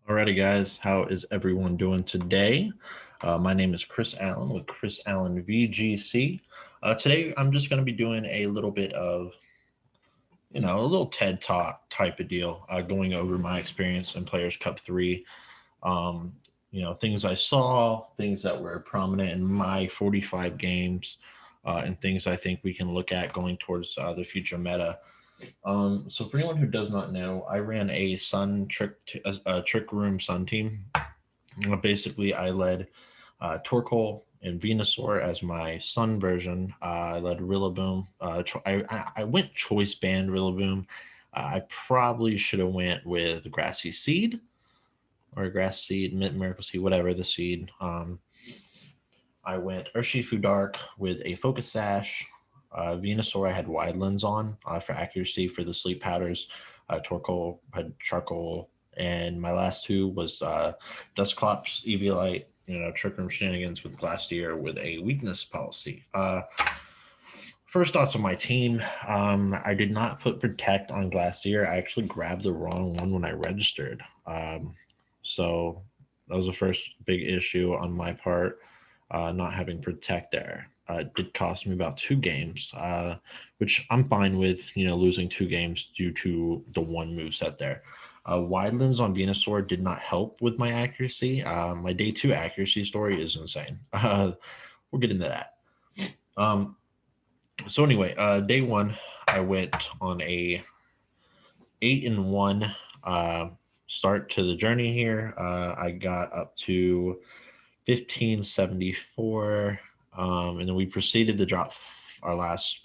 Alrighty, guys, how is everyone doing today? My name is Chris Allen with Chris Allen VGC. Today, I'm just going to be doing a little bit of, a little TED Talk type of deal, going over my experience in Players Cup 3. Um, things I saw, things that were prominent in my 45 games, and things I think we can look at going towards the future meta. So for anyone who does not know, I ran a trick room Sun team. Basically, I led Torkoal and Venusaur as my Sun version. I led Rillaboom. I went Choice Band Rillaboom. I probably should have went with Grassy Seed or Grass Seed, Miracle Seed, whatever the seed. I went Urshifu Dark with a Focus Sash. Venusaur I had Wide Lens on for accuracy for the sleep powders. Torkoal had Charcoal, and my last two was Dusclops, Eviolite, Trick Room Shenanigans with Glastier with a weakness policy. First thoughts on my team. I did not put Protect on Glastier. I actually grabbed the wrong one when I registered. So that was the first big issue on my part, not having Protect there. It did cost me about 2 games, which I'm fine with, losing 2 games due to the one move set there. Wide Lens on Venusaur did not help with my accuracy. My day 2 accuracy story is insane. We'll get into that. Um, so anyway, day 1, I went on a 8-1 uh, start to the journey here. I got up to 1574, and then we proceeded to drop our last.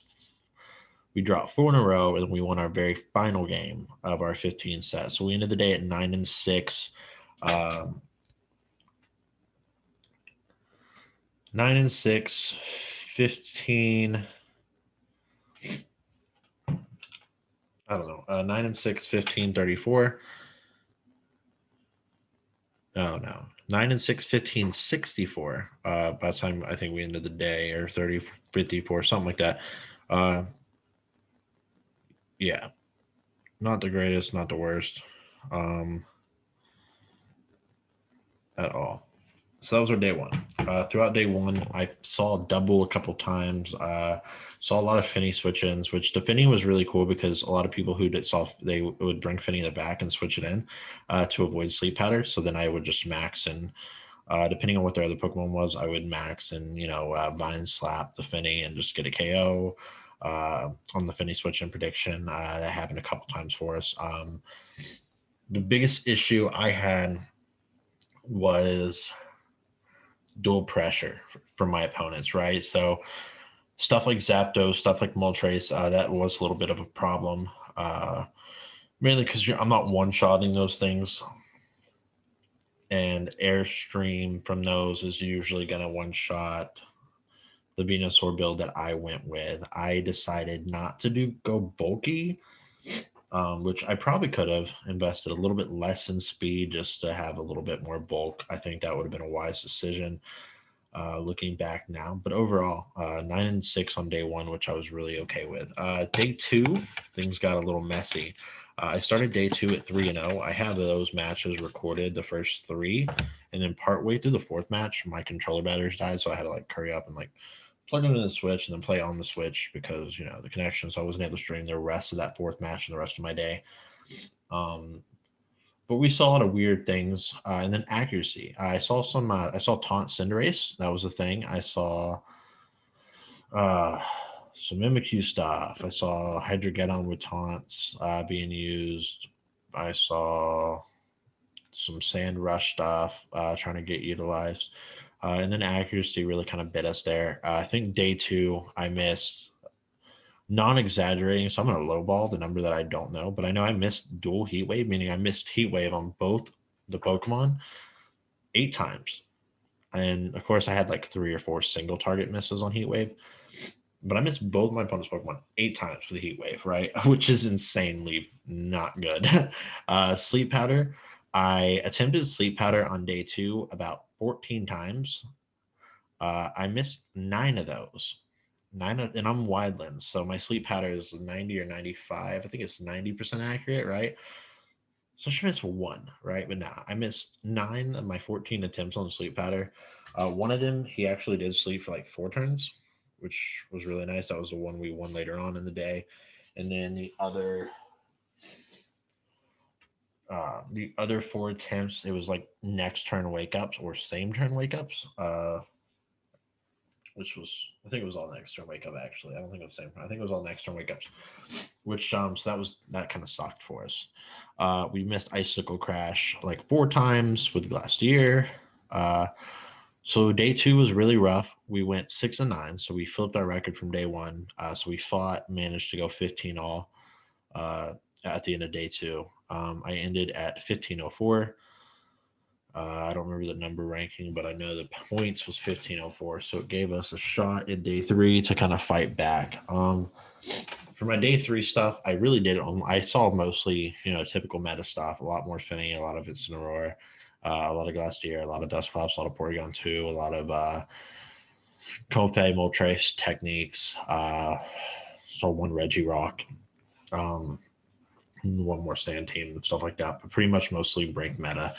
We dropped 4 in a row, and we won our very final game of our 15 set. So we ended the day at 9-6. Um, 9-6, 15. I don't know. 9-6, 15, 34. Oh no, 9-6, 15, 64. By the time I think we ended the day, or 30, 54, something like that. Uh, yeah, not the greatest, not the worst, um, at all. So that was our day 1. Throughout day 1, I saw double a couple times. Saw a lot of Finny switch-ins, which the Finny was really cool because a lot of people who did saw they would bring Finny in the back and switch it in to avoid sleep powder. So then I would just max and depending on what their other Pokemon was, I would max and Vine Slap the Finny and just get a KO on the Finny switch in prediction. That happened a couple times for us. The biggest issue I had was dual pressure from my opponents, right? So stuff like Zapdos, stuff like Moltres, that was a little bit of a problem. Mainly because I'm not one-shotting those things, and Airstream from those is usually going to one-shot the Venusaur build that I went with. I decided not to go bulky, which I probably could have invested a little bit less in speed just to have a little bit more bulk. I think that would have been a wise decision looking back now. But overall, 9-6 on day 1, which I was really okay with. Day 2, things got a little messy. I started day 2 at 3-0. I have those matches recorded, the first 3, and then partway through the 4th match, my controller batteries died, so I had to hurry up and plug them in the Switch and then play on the Switch because the connection. So I wasn't able to stream the rest of that 4th match and the rest of my day. But we saw a lot of weird things, and then accuracy. I saw some. I saw taunt Cinderace. That was a thing. I saw uh, some Mimikyu stuff. I saw Hydreigon with taunts being used. I saw some Sand Rush stuff trying to get utilized, and then accuracy really kind of bit us there. I think day 2 I missed. Non-exaggerating, so I'm gonna lowball the number that I don't know, but I know I missed dual Heat Wave, meaning I missed Heat Wave on both the Pokemon 8 times. And of course, I had 3 or 4 single target misses on Heat Wave, but I missed both my opponent's Pokemon 8 times for the Heat Wave, right? Which is insanely not good. Sleep Powder. I attempted Sleep Powder on day 2 about 14 times. I missed 9 of those. And I'm wide lens, so my sleep pattern is 90 or 95. I think it's 90% accurate, right? So I should miss one, right? But nah, I missed 9 of my 14 attempts on the sleep powder. One of them, he actually did sleep for like 4 turns, which was really nice. That was the one we won later on in the day. And then the other 4 attempts, it was like next turn wake ups or same turn wake ups. Which was, I think it was all next turn wake up actually. I don't think it was same. I think it was all next turn wake ups, which so that kind of sucked for us. We missed icicle crash like 4 times with Glacier. Uh, so day 2 was really rough. We went 6-9, so we flipped our record from day 1. So we managed to go 15 all at the end of day 2. I ended at 1504. I don't remember the number ranking, but I know the points was 1504, so it gave us a shot in day 3 to kind of fight back. For my day 3 stuff, I really did. I saw mostly, typical meta stuff. A lot more Finny, a lot of Incineroar, a lot of Glacier, a lot of Dusclops, a lot of Porygon 2, a lot of Comfey, Moltres techniques. Saw one Regirock, um, one more Sand Team and stuff like that, but pretty much mostly rank meta.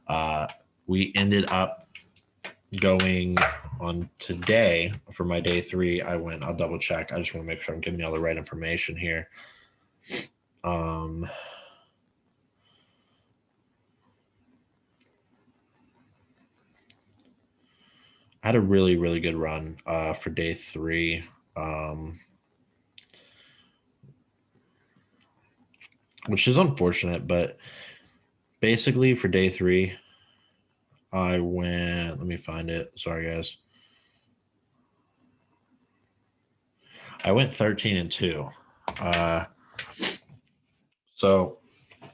Uh, we ended up going on today for my day 3. I'll double check. I just want to make sure I'm giving you all the right information here. I had a really, really good run for day 3. Which is unfortunate, but basically for day 3, I went, let me find it. Sorry, guys. I went 13-2. So I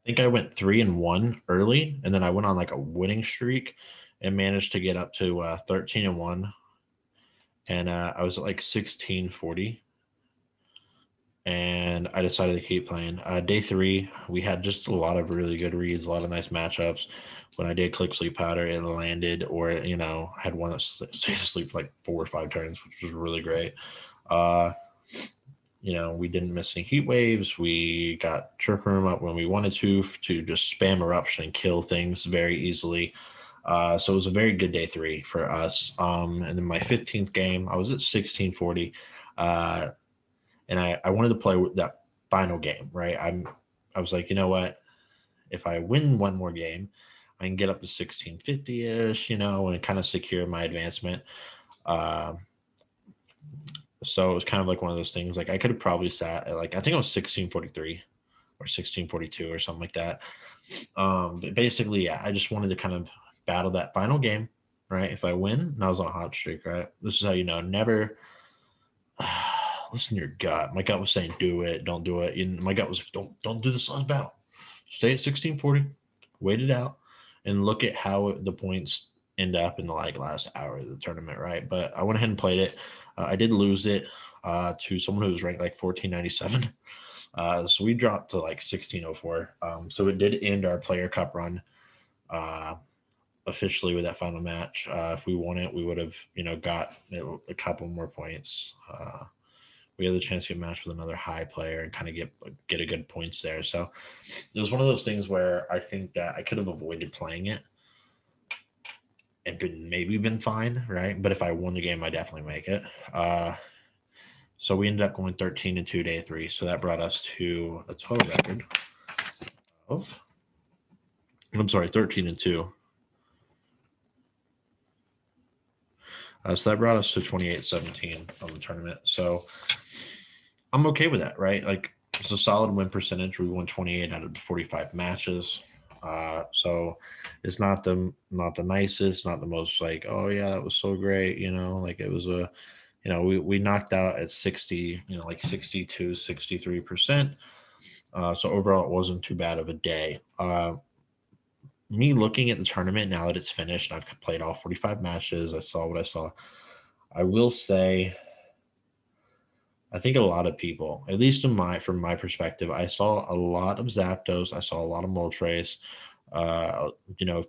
think I went 3-1 early, and then I went on like a winning streak and managed to get up to 13-1. And I was at like 1640. And I decided to keep playing. Day 3, we had just a lot of really good reads, a lot of nice matchups. When I did click sleep powder, it landed, or had one that stayed asleep for like 4 or 5 turns, which was really great. We didn't miss any heat waves. We got Trick Room up when we wanted to just spam eruption and kill things very easily. So it was a very good day 3 for us. And then my 15th game, I was at 1640. And I wanted to play that final game, right? I was like, you know what? If I win one more game, I can get up to 1650-ish, and kind of secure my advancement. So it was kind of like one of those things. Like I could have probably sat at I think it was 1643 or 1642 or something like that. But basically, yeah, I just wanted to kind of battle that final game, right? If I win, and I was on a hot streak, right? This is how never listen to your gut. My gut was saying do it, don't do it. And my gut was like, don't do the Suns battle. Stay at 1640, wait it out, and look at how the points end up in the last hour of the tournament, right? But I went ahead and played it. I did lose it to someone who was ranked like 1497. So we dropped to like 1604. So it did end our player cup run officially with that final match. If we won it, we would have, got a couple more points. We had the chance to get matched with another high player and kind of get a good points there. So it was one of those things where I think that I could have avoided playing it and maybe been fine, right? But if I won the game, I definitely make it. So we ended up going 13-2 day 3. So that brought us to a total record of, 13-2. So that brought us to 28-17 on the tournament. So I'm okay with that, right? Like it's a solid win percentage. We won 28 out of the 45 matches. So it's not the nicest, not the most like, oh yeah, that was so great, like it was we knocked out at 60, like 62, 63%. So overall it wasn't too bad of a day. Me looking at the tournament now that it's finished, I've played all 45 matches. I saw what I saw. I will say, I think a lot of people, at least from my perspective, I saw a lot of Zapdos. I saw a lot of Moltres. A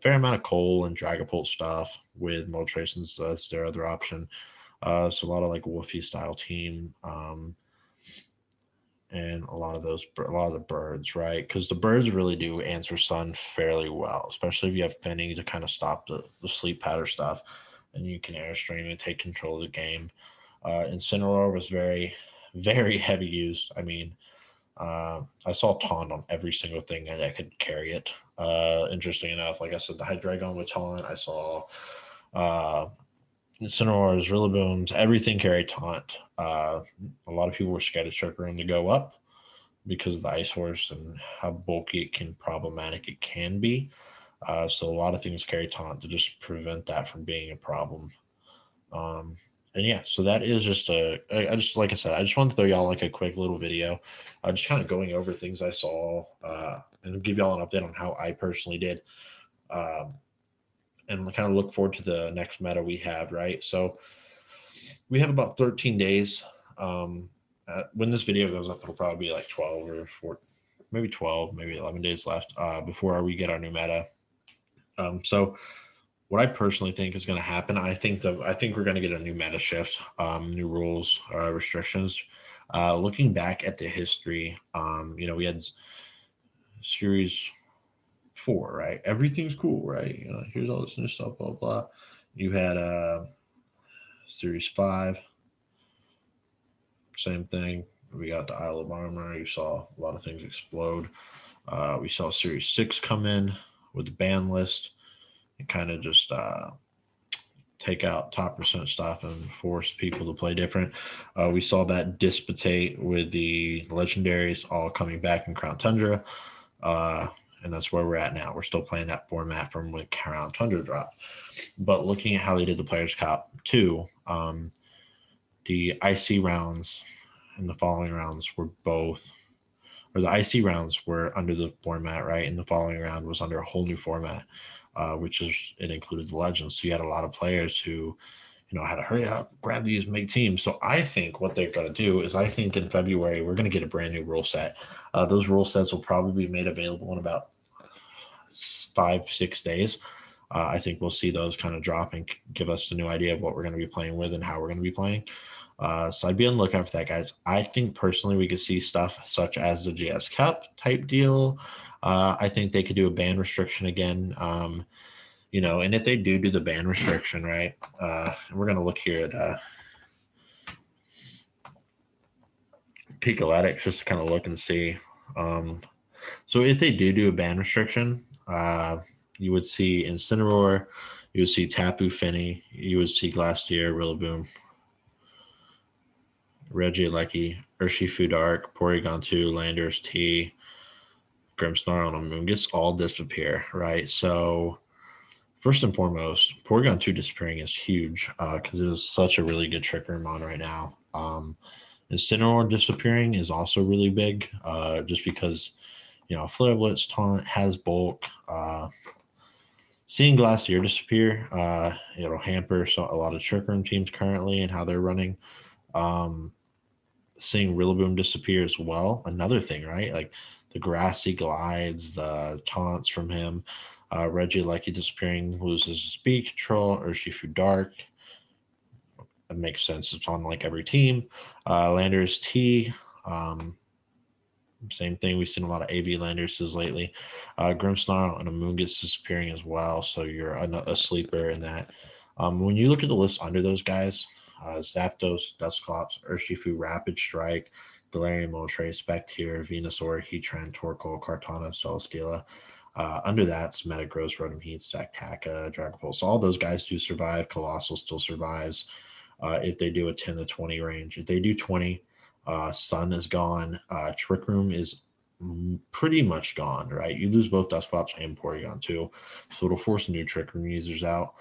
fair amount of Coal and Dragapult stuff with Moltres, and so that's their other option. So a lot of like Wolfie style team. and a lot of the birds, right? Because the birds really do answer sun fairly well, especially if you have Fenny to kind of stop the sleep pattern stuff, and you can airstream and take control of the game. Incineroar was very, very heavy used. I mean, I saw Taunt on every single thing that could carry it. Interesting enough, like I said, the Hydreigon with Taunt. I saw uh, Incineroars, Rillabooms, everything carried Taunt. A lot of people were scared of Trick Room to go up because of the Ice Horse and how bulky it can, problematic it can be. So a lot of things carry Taunt to just prevent that from being a problem. Um, and yeah, so that is just I just, like I said, I just wanted to throw y'all like a quick little video, just kind of going over things I saw, and give y'all an update on how I personally did, um, and kind of look forward to the next meta we have. Right, so we have about 13 days. Um, when this video goes up, it'll probably be like 12 or 4, maybe 12, maybe 11 days left before we get our new meta. So what I personally think is going to happen, I think we're going to get a new meta shift, new rules, restrictions. Looking back at the history, we had series 4, right? Everything's cool, right? Here's all this new stuff, blah blah. You had series 5, same thing. We got the Isle of Armor. You saw a lot of things explode. We saw series 6 come in with the ban list and kind of just take out top percent stuff and force people to play different. We saw that dissipate with the legendaries all coming back in Crown Tundra. And that's where we're at now. We're still playing that format from when Crown Tundra dropped. But looking at how they did the Players' Cup too, the IC rounds and the following rounds were both, or the IC rounds were under the format, right? And the following round was under a whole new format, which is, it included the legends. So you had a lot of players who, had to hurry up, grab these, make teams. So I think what they're going to do is, I think in February we're going to get a brand new rule set. Those rule sets will probably be made available in about 5-6 days. I think we'll see those kind of drop and give us a new idea of what we're going to be playing with and how we're going to be playing. So I'd be on the lookout for that, guys. I think personally we could see stuff such as the GS Cup type deal. I think they could do a ban restriction again. And if they do the ban restriction, right, we're going to look here at Picoletics just to kind of look and see. So if they do a ban restriction, you would see Incineroar, you would see Tapu Fini, you would see Glastier, Rillaboom, Regieleki, Urshifu Dark, Porygon 2, Landers T, Grimmsnarl, and Amoonguss all disappear, right? So first and foremost, Porygon 2 disappearing is huge because it is such a really good Trick Room on right now. Incineroar disappearing is also really big just because, Flare Blitz Taunt has bulk. Seeing Glacier disappear, it'll hamper a lot of Trick Room teams currently and how they're running. Seeing Rillaboom disappear as well, another thing, right? Like the Grassy glides, the taunts from him. Regieleki disappearing, loses speed control. Urshifu Dark. That makes sense. It's on like every team. Landers T. Same thing. We've seen a lot of AV Landerses lately. Grimmsnarl and Amoonguss disappearing as well. So you're a sleeper in that. When you look at the list under those guys, Zapdos, Dusclops, Urshifu, Rapid Strike, Galarian, Moltres, Spectier, Venusaur, Heatran, Torkoal, Kartana, Celesteela. Under that's Metagross, Rotom Heat, Sactaka, Dragapult. So all those guys do survive. Colossal still survives if they do a 10 to 20 range. If they do 20, Sun is gone. Trick Room is pretty much gone, right? You lose both Dusclops and Porygon too. So it'll force new Trick Room users out.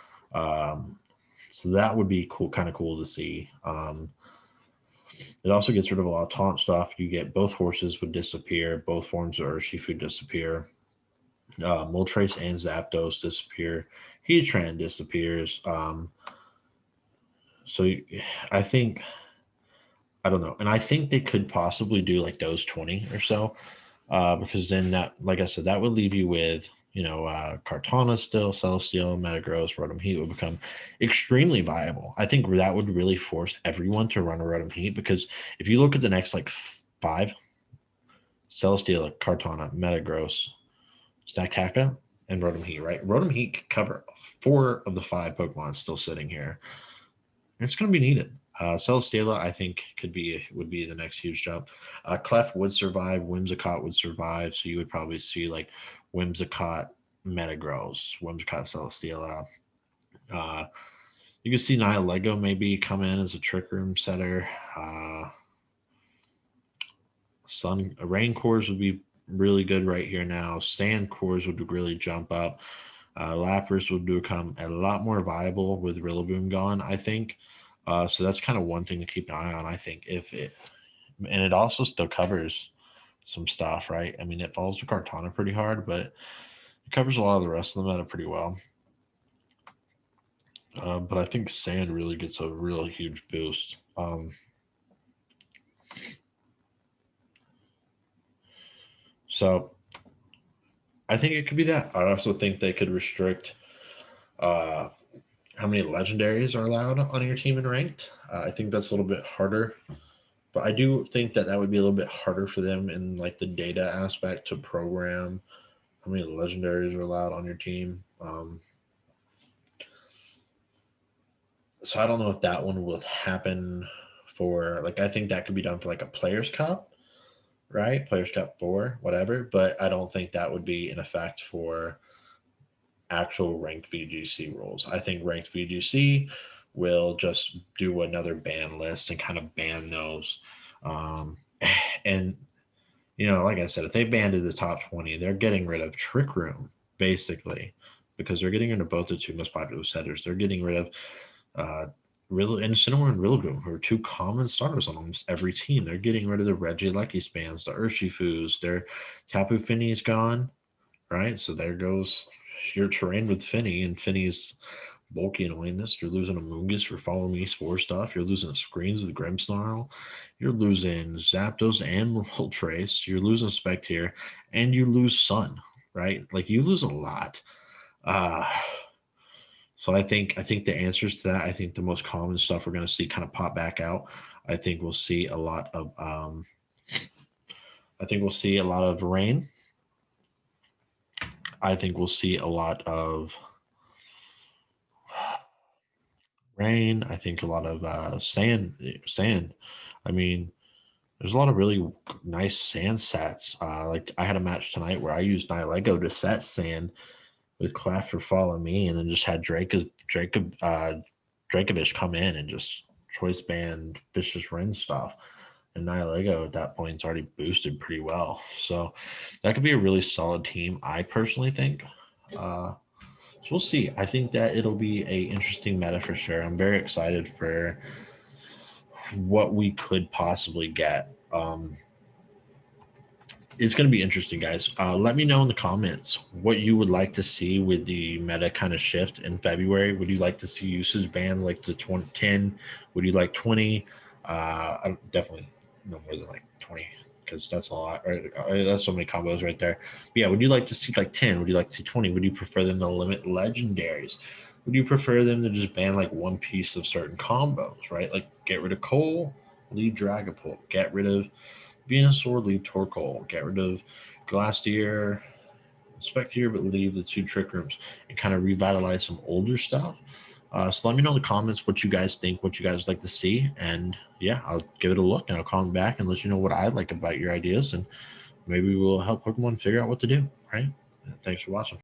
So that would be cool, kind of cool to see. It also gets rid of a lot of taunt stuff. You get both horses would disappear. Both forms of Urshifu disappear. Moltres and Zapdos disappear. Heatran disappears. So I think, I don't know. And I think they could possibly do like those 20 or so. Because then that, like I said, that would leave you with, Kartana still, Celesteela, Metagross, Rotom Heat would become extremely viable. I think that would really force everyone to run a Rotom Heat because if you look at the next like 5, Celesteela, Kartana, Metagross, Stakaka, and Rotom Heat, right? Rotom Heat could cover 4 of the 5 Pokemon still sitting here. It's going to be needed. Celesteela, I think, would be the next huge jump. Clef would survive. Whimsicott would survive. So you would probably see like Whimsicott, Metagross, Whimsicott, Celesteela. You could see Nihilego maybe come in as a Trick Room setter. Rain cores would be really good right here now. Sand cores would really jump up. Lapras would become a lot more viable with Rillaboom gone, I think. So that's kind of one thing to keep an eye on, I think. And it also still covers some stuff, right? I mean, it falls to Kartana pretty hard, but it covers a lot of the rest of the meta pretty well. But I think Sand really gets a real huge boost. So I think it could be that. I also think they could restrict how many legendaries are allowed on your team in ranked. I think that's a little bit harder, but I do think that would be a little bit harder for them in like the data aspect to program how many legendaries are allowed on your team. So I don't know if that one will happen for like I think that could be done for like a Players Cup, right? Players Cup 4, whatever. But I don't think that would be in effect for actual ranked VGC rules. I think ranked VGC will just do another ban list and kind of ban those. And like I said, if they banned the top 20, they're getting rid of Trick Room basically because they're getting rid of both the 2 most popular setters. They're getting rid of Incineroar and Rillaboom, who are 2 common starters on almost every team. They're getting rid of the Regieleki spams, the Urshifus, their Tapu Finney's gone, right? So there goes your terrain with Finney, and Finney's bulky annoyingness. You're losing a Moongus for Follow Me Spore stuff. You're losing Screens with Grimmsnarl. You're losing Zapdos and Moltres. You're losing Spectier, and you lose Sun, right? Like you lose a lot. So I think the answers to that, I think the most common stuff we're going to see kind of pop back out. I think we'll see a lot of rain. I think we'll see a lot of rain. I think a lot of sand. I mean, there's a lot of really nice sand sets. Like I had a match tonight where I used Nihilego to set sand with Clef for Follow Me, and then just had Dracovish come in and just choice band Vicious Rin stuff. And Nihilego at that point is already boosted pretty well. So that could be a really solid team, I personally think. So we'll see. I think that it'll be a interesting meta for sure. I'm very excited for what we could possibly get. It's going to be interesting, guys. Let me know in the comments what you would like to see with the meta kind of shift in February. Would you like to see usage bans like the 10? Would you like 20? Definitely no more than like 20 because that's a lot, right? That's so many combos right there. But yeah, would you like to see like 10? Would you like to see 20? Would you prefer them to limit legendaries? Would you prefer them to just ban like one piece of certain combos, right? Like get rid of Cole, leave Dragapult, get rid of Venusaur, leave Torkoal, get rid of Glastier, Spectier, but leave the 2 Trick Rooms and kind of revitalize some older stuff. So let me know in the comments what you guys think, what you guys like to see, and yeah, I'll give it a look and I'll comment back and let you know what I like about your ideas, and maybe we'll help Pokemon figure out what to do. Right? Thanks for watching.